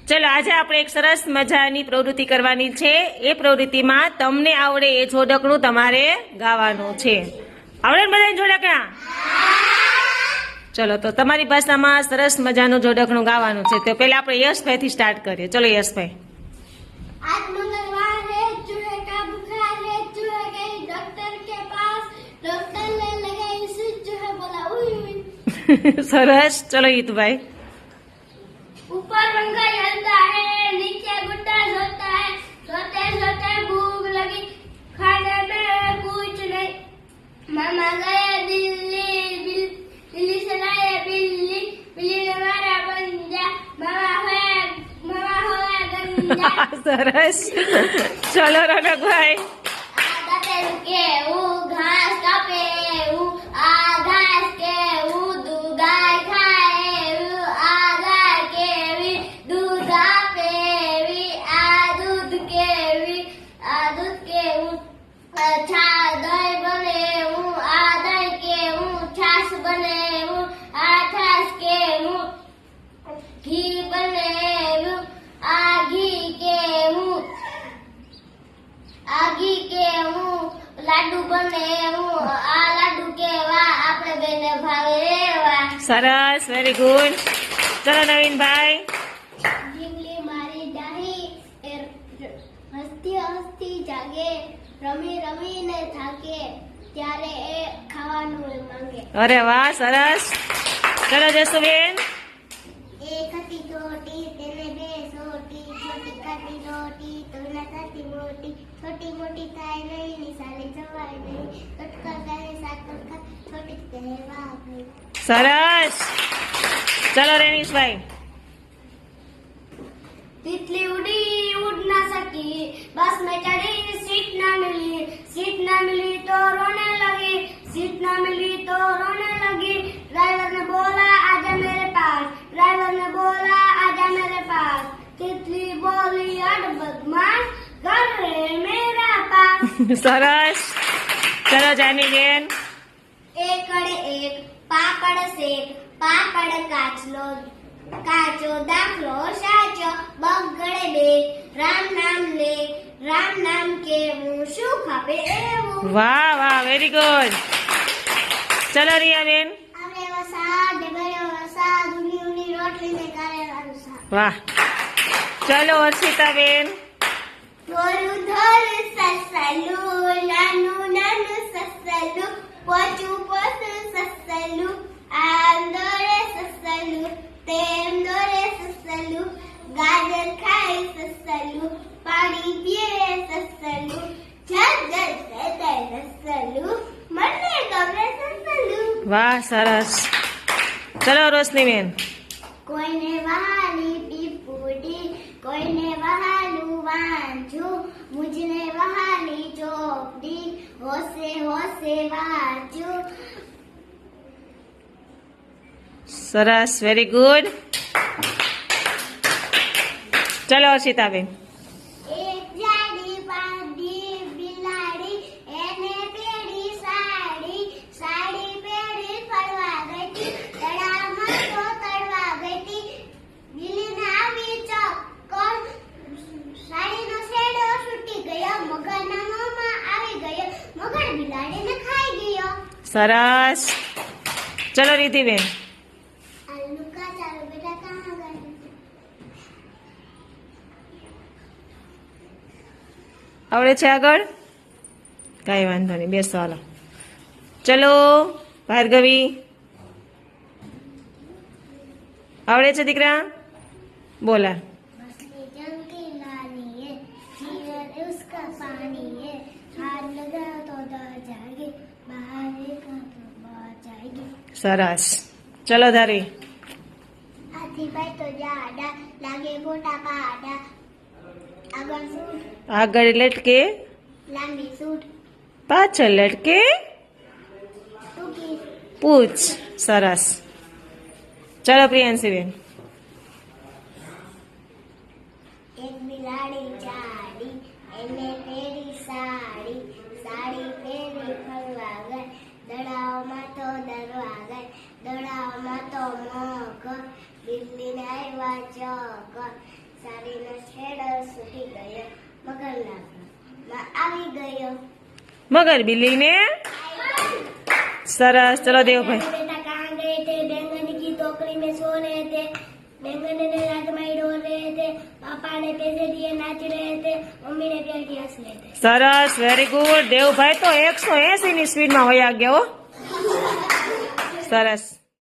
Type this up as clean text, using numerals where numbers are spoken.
ચલો આજે આપણે એક સરસ મજાની પ્રવૃત્તિ કરવાની છે. એ પ્રવૃત્તિમાં તમને આવડે એ જોડકણું તમારે ગાવાનું છે. આવડે ને બધાને જોડકણા? ચલો તો તમારી ભાષામાં સરસ મજાનું જોડકણું ગાવાનું છે. તો પહેલા આપણે યશભાઈ થી સ્ટાર્ટ કરીએ. ચલો યશભાઈ. आज मंगलवार है, चूहे का बुखार है, चूहे गई डॉक्टर के पास, डॉक्टर ने लगाई स्विच, चूहे बोला उई उई. સરસ. ચલો હિતભાઈ. ऊपर पंखा चलता है, नीचे गुड्डा सोता है, सोते सोते भूख लगी, खाने में कुछ नहीं. मामा गए दिल्ली, दिल्ली से लाए बिल्ली, बिल्ली ने मारा पंजा, मामा होया गंजा. સરસ. ચલો રોનકભાઈ. आधा के वो घास कापे वो आधा के वो दूध खाए वो आधा के भी दूध आपे भी आ दूध के वो छा दही बने वो आधा के वो छाछ बने वो आ छाछ के वो घी बने वो आ घी के वो आगी के હું લાડુ બને હું આ લાડુ કેવા આપણે બેને ભાવે એવા. સરસ. Very good. ચલો નવીનભાઈ. જીંગલી મારી ડાહી હસતી હસતી જાગે રમી રમીને થાકે ત્યારે એ ખાવાનું માંગે. અરે વાહ. સરસ. ચલો જસુબેન. એક હતી ચોટી તેને બે સોટી છોટી ખાતી રોટી તો ના થતી મોટી छोटी मोटी थाय नहीं निशाले जवाय नहीं कटका करे सात कटका छोटी कहवा गई. સરસ. ચલો રેનીશભાઈ. तितली उड़ी उड़ ना सकी बस में चढ़ी सीट ना मिली तो रोने लगी सीट ना मिली तो रोने लगी. ड्राइवर ने बोला आजा मेरे पास तितली बोली अड़ बदमाश घर है मेरा पास. સરસ. ચલો જાનીબેન. એકડે એક પાપડ શેક પાપડ કાચો દાખલો સાચો બગડે બે રામ નામ કેવું શું ખપે એવું. વાહ વાહ. Very good. ચલો રિયાબેન. આપણે વરસાદ ડબલ્યો વરસાદ ઉની રોટલી ને કરેલાનું શાક. વાહ. ચલો હર્ષિતાબેન. ધોરું સસલું નાનું સસલું પોચું સસલું આમ દોરે સસલું તેમ દોરે સસલું ગાજર ખાય સસલું પાણી પીએ સસલું જલ સસલું મને ગમે સસલું. વાહ. સરસ. ચલો રોશનીબેન. કોઈને વહાલી પીપુડી કોઈને વહાલું વાંચું મુજને વહાલી ચોપડી હોશે વાંચું. સરસ. Very good. ચલો હર્ષિતાબેન. એક જાડી પાડી બિલાડી એને પેડી સાડી પેડી ફરવા ગઈ તળાવમાં તો તળવા ગઈ બિલીને આવી ચક્કર સાડીનો શેડો છૂટી ગયો મગરના મોંમાં આવી ગયો મગર બિલાડીને ખાઈ ગયો. સરસ. ચલો રીતિબેન. આલુ કા ચાલો બેટા કહાં ગए. આવડે છે આગળ? કઈ વાંધો નહીં. બેસો હાલો. ચલો ભાર્ગવી. આવડે છે દીકરા? બોલા. मछली जल की नानी है जीवन उसका पानी है हाथ लगा तो डर जाएगी बाहर देखा तो बाहर जाएगी. સરસ. ચલો ધારી. हाथी भाई तो जाड़ा लागे मोटा पाड़ा अगर सूट આગળ લટકે लांबी सूट પાછળ લટકે टूकी પૂછ. સરસ. ચલો પ્રિયાંશીબેન. एक बिलाड़ी जाड़ी એને પેરી સાડી પેરી ફરવા ગઈ દડાઓમાં તો દરવા ગઈ દડાઓમાં તો મોક બિલ્લીને આવ્યા ચોક સારીનો છેડો સૂટી ગયો મગરના માં આવી ગયો મગર બિલ્લીને સરસ. ચલો દેવભાઈ. बेटा कहाँ गए थे बैंगन की टोकरी में सो रहे थे बैंगन ने रात में रो रहे थे पापा ने पैसे दिए नाच रहे थे मम्मी ने प्यार की हंस रहे थे સરસ, વેરી ગુડ. દેવભાઈ તો 180 ની સ્પીડમાં વયા ગયા હો. સરસ.